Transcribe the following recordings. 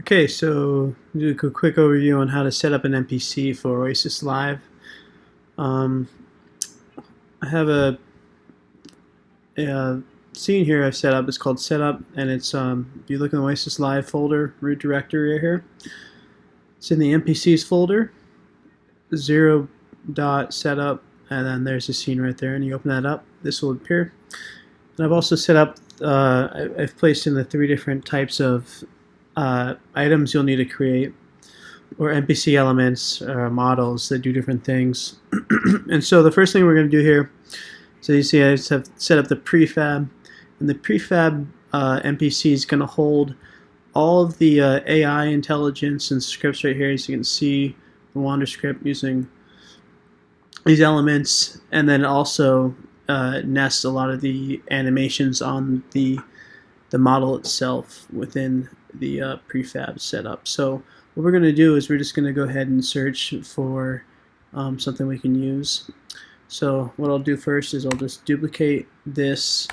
Okay, so do a quick overview on how to set up an NPC for Oasis Live. Um, I have a scene here I've set up. It's called Setup, and it's if you look in the Oasis Live folder, root directory right here. It's in the NPCs folder, 0.setup, and then there's a scene right there. And you open that up, this will appear. And I've also set up. I've placed in the 3 different types of items you'll need to create, or NPC elements or models that do different things. And so the first thing we're going to do here, so you see I just have set up the prefab, and the prefab NPC is going to hold all of the AI intelligence and scripts right here. As you can see, the Wander script using these elements, and then also nests a lot of the animations on the model itself within the prefab setup. So what we're going to do is we're just going to go ahead and search for something we can use. So what I'll do first is I'll just duplicate this,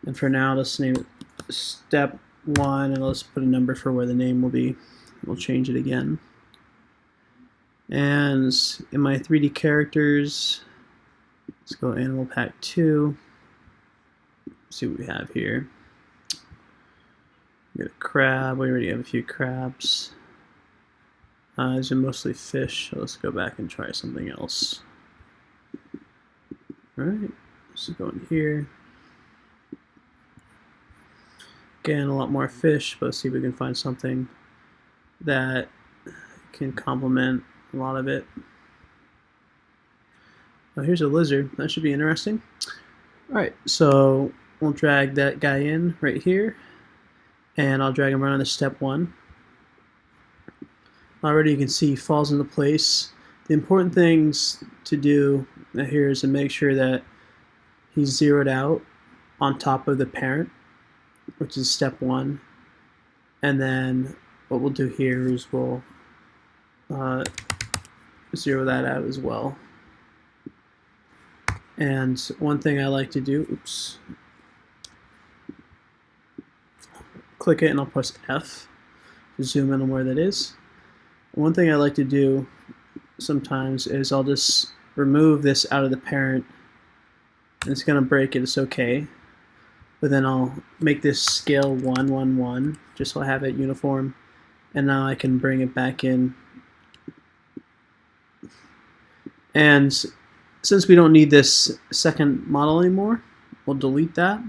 and for now let's name it step 1, and let's put a number for where the name will be. We'll change it again. And in my 3D characters, let's go Animal Pack 2. See what we have here. We got a crab. We already have a few crabs. These are mostly fish. So let's go back and try something else. Alright, let's go in here. Again, a lot more fish, but let's see if we can find something that can complement a lot of it. Oh, here's a lizard. That should be interesting. Alright, so we'll drag that guy in right here, and I'll drag him around to step 1. Already you can see he falls into place. The important things to do here is to make sure that he's zeroed out on top of the parent, which is step 1. And then what we'll do here is we'll zero that out as well. And one thing I like to do, click it and I'll press F to zoom in on where that is. One thing I like to do sometimes is I'll just remove this out of the parent, and it's going to break it, it's okay. But then I'll make this scale 1, 1, 1, just so I have it uniform. And now I can bring it back in. And since we don't need this second model anymore, we'll delete that.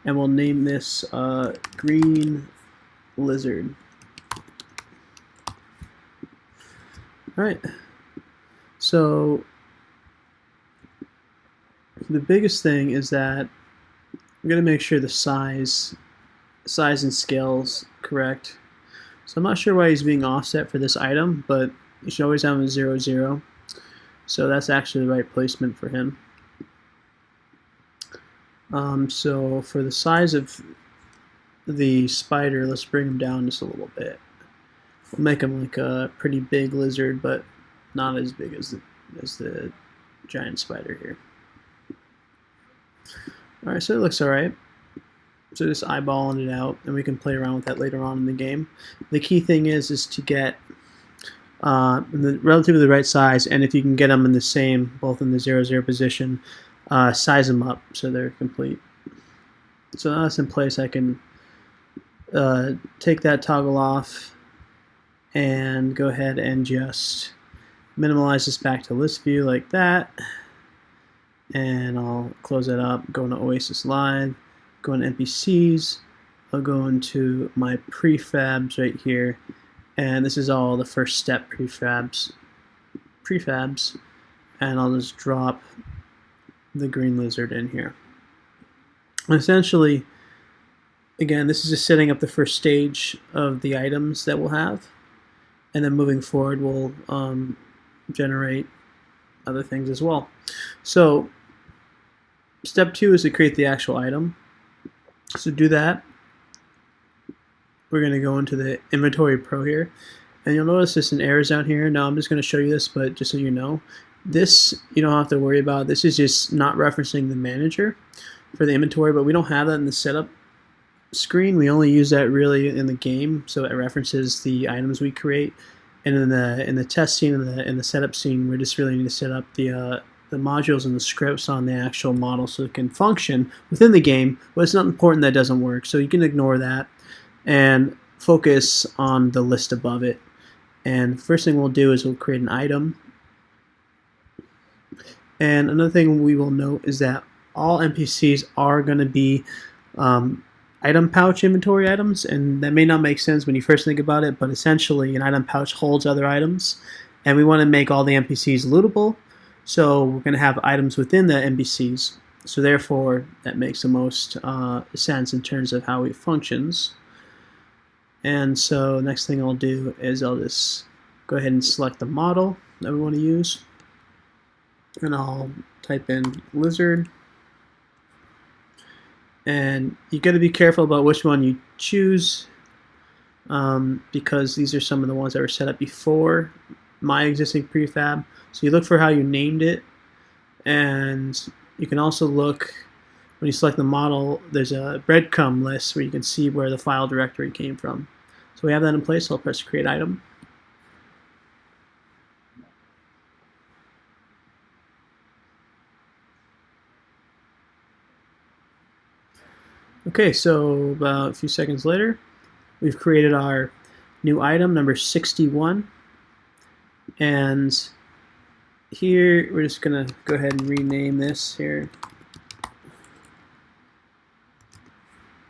And we'll name this Green Lizard. Alright, so the biggest thing is that I'm going to make sure the size and scale's correct. So I'm not sure why he's being offset for this item, but you should always have him 0, 0. So that's actually the right placement for him. So for the size of the spider, let's bring him down just a little bit. We'll make him like a pretty big lizard, but not as big as the giant spider here. Alright, so it looks alright. So just eyeballing it out, and we can play around with that later on in the game. The key thing is to get relatively the right size, and if you can get them in the same, both in the 0, 0 position, size them up so they're complete. So now that's in place, I can take that toggle off and go ahead and just minimize this back to list view like that. And I'll close that up, go into Oasis Live, go into NPCs, I'll go into my prefabs right here, and this is all the first step prefabs, and I'll just drop the green lizard in here. Essentially, again, this is just setting up the first stage of the items that we'll have, and then moving forward we'll generate other things as well. So step 2 is to create the actual item. So do that. We're going to go into the Inventory Pro here, and you'll notice there's some errors down here. Now I'm just going to show you this, but just so you know, this you don't have to worry about. This is just not referencing the manager for the inventory, but we don't have that in the setup screen, we only use that really in the game, so it references the items we create. And in the test scene, in the setup scene, we just really need to set up the modules and the scripts on the actual model so it can function within the game. But it's not important that it doesn't work, so you can ignore that and focus on the list above it. And first thing we'll do is we'll create an item. And another thing we will note is that all NPCs are going to be item pouch inventory items, and that may not make sense when you first think about it, but essentially an item pouch holds other items, and we want to make all the NPCs lootable, so we're going to have items within the NPCs. So therefore, that makes the most sense in terms of how it functions. And so next thing I'll do is I'll just go ahead and select the model that we want to use, and I'll type in lizard. And you got to be careful about which one you choose, because these are some of the ones that were set up before my existing prefab. So you look for how you named it, and you can also look when you select the model. There's a breadcrumb list where you can see where the file directory came from. So we have that in place. So I'll press create item. Okay, so about a few seconds later, we've created our new item, number 61. And here, we're just going to go ahead and rename this here.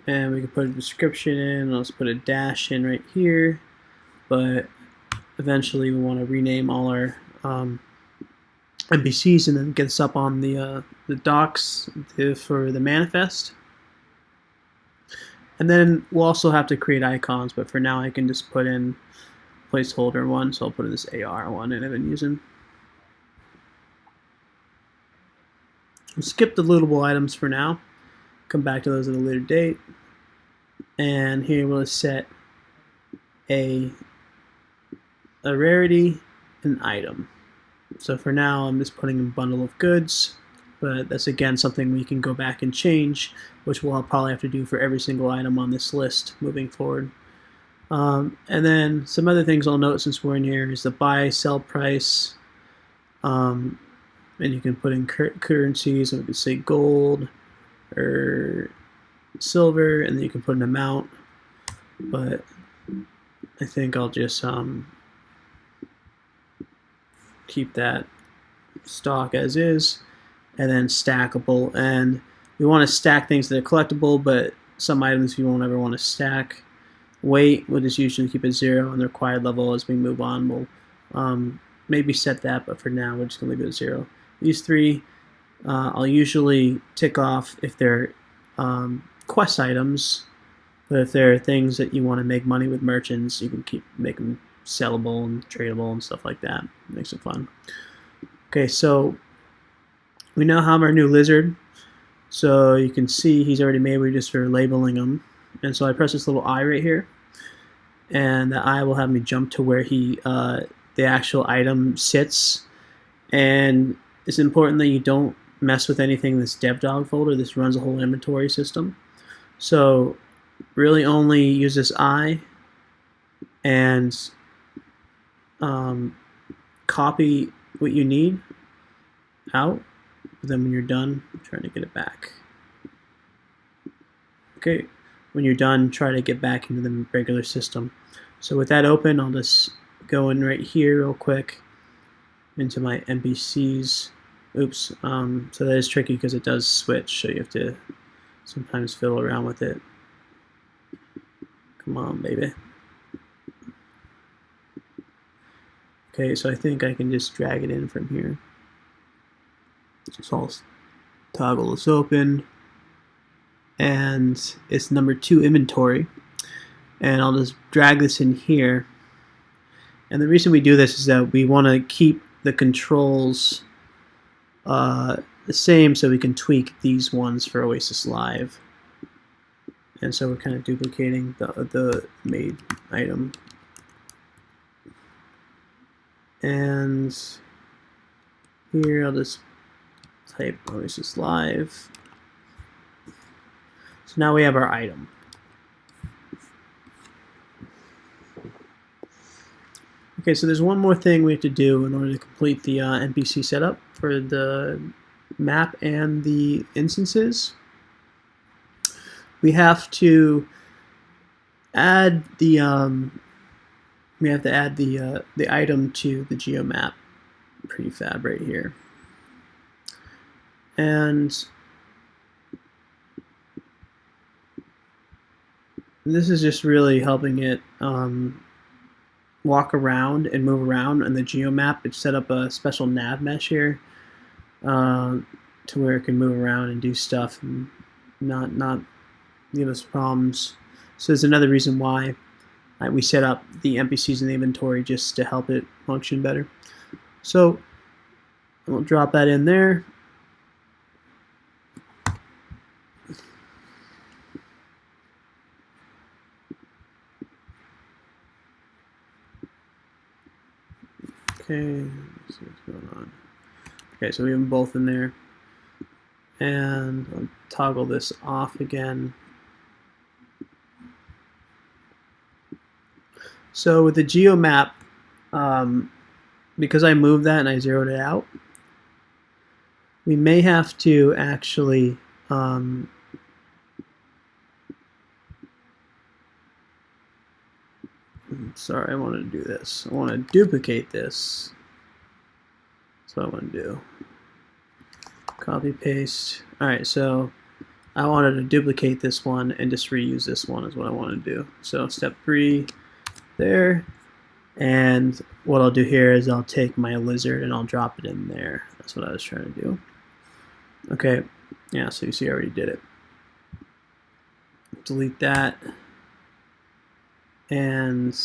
And we can put a description in. Let's put a dash in right here. But eventually, we want to rename all our NPCs and then get this up on the docs for the manifest. And then we'll also have to create icons, but for now I can just put in placeholder one, so I'll put in this AR one that I've been using. We'll skip the lootable items for now, come back to those at a later date, and here we'll set a rarity and item. So for now I'm just putting in bundle of goods, but that's again something we can go back and change, which we'll probably have to do for every single item on this list moving forward. And then some other things I'll note since we're in here is the buy, sell price, and you can put in currencies, and we can say gold or silver, and then you can put an amount, but I think I'll just keep that stock as is. And then stackable, and we want to stack things that are collectible, but some items we won't ever want to stack. Weight, we'll just usually keep it 0, and the required level as we move on, we'll maybe set that, but for now we're just going to leave it at 0. These three I'll usually tick off if they're quest items, but if they're things that you want to make money with merchants, you can make them sellable and tradable and stuff like that. It makes it fun. Okay, so we now have our new lizard, so you can see he's already made. We're just for labeling him, and so I press this little I right here, and the I will have me jump to where the actual item sits. And it's important that you don't mess with anything in this DevDog folder. This runs a whole inventory system, so really only use this I and copy what you need out. Then when you're done, I'm trying to get it back. Okay, when you're done, try to get back into the regular system. So with that open, I'll just go in right here real quick into my NPCs. Oops, so that is tricky because it does switch, so you have to sometimes fiddle around with it. Come on, baby. Okay, so I think I can just drag it in from here. So I'll toggle this open, and it's number 2 inventory, and I'll just drag this in here. And the reason we do this is that we want to keep the controls the same so we can tweak these ones for Oasis Live. And so we're kind of duplicating the made item. And here I'll just type Oasis Live. So now we have our item. Okay, so there's one more thing we have to do in order to complete the NPC setup for the map and the instances. We have to add the the item to the geomap prefab right here, and this is just really helping it walk around and move around in the geomap. It's set up a special nav mesh here to where it can move around and do stuff and not give us problems. So there's another reason why we set up the NPCs in the inventory, just to help it function better. So we'll drop that in there. Okay, let's see what's going on. Okay, so we have them both in there. And I'll toggle this off again. So with the geomap, because I moved that and I zeroed it out, we may have to actually sorry, I want to do this. I want to duplicate this. That's what I want to do. Copy, paste. Alright, so I wanted to duplicate this one and just reuse this one is what I want to do. So step 3 there, and what I'll do here is I'll take my lizard and I'll drop it in there. That's what I was trying to do. Okay, yeah, so you see I already did it. Delete that, and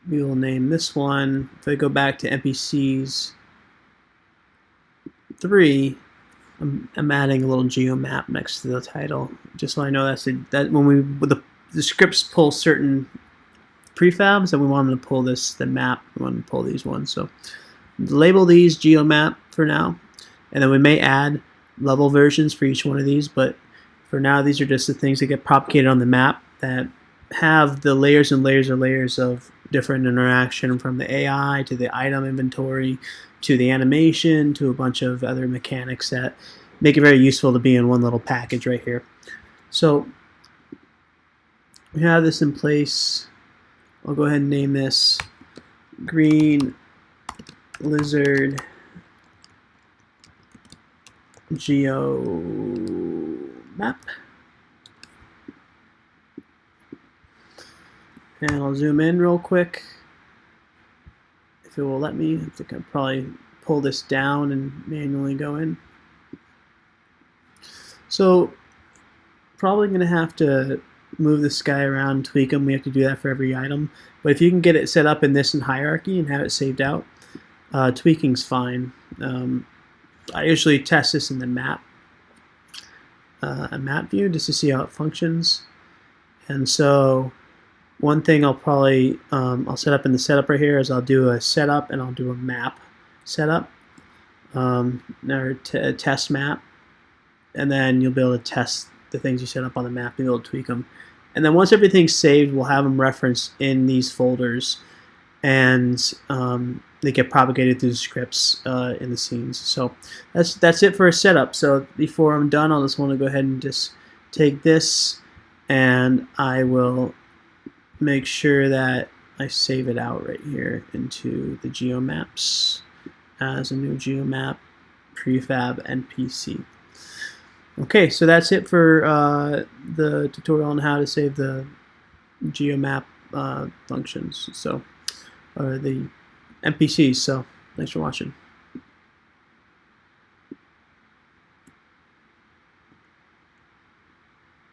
we will name this one. If I go back to NPCs 3, I'm adding a little geomap next to the title, just so I know that when the scripts pull certain prefabs, and we want them to pull the map. We want them to pull these ones. So label these geomap for now, and then we may add level versions for each one of these. But for now, these are just the things that get propagated on the map that have the layers and layers and layers of different interaction, from the AI to the item inventory to the animation to a bunch of other mechanics that make it very useful to be in one little package right here. So we have this in place. I'll go ahead and name this Green Lizard Geomap. And I'll zoom in real quick, if it will let me. I think I'll probably pull this down and manually go in. So probably going to have to move this guy around, tweak them. We have to do that for every item. But if you can get it set up in this in hierarchy and have it saved out, tweaking's fine. I usually test this in the map, a map view, just to see how it functions. And so one thing I'll probably I'll set up in the setup right here is I'll do a setup and I'll do a map setup, or a test map, and then you'll be able to test the things you set up on the map and be able to tweak them. And then once everything's saved, we'll have them referenced in these folders, and they get propagated through the scripts in the scenes. So that's it for a setup. So before I'm done, I'll just want to go ahead and just take this, and I will make sure that I save it out right here into the geomaps as a new geomap prefab NPC. Okay, so that's it for the tutorial on how to save the geomap functions, or the NPCs. So thanks for watching.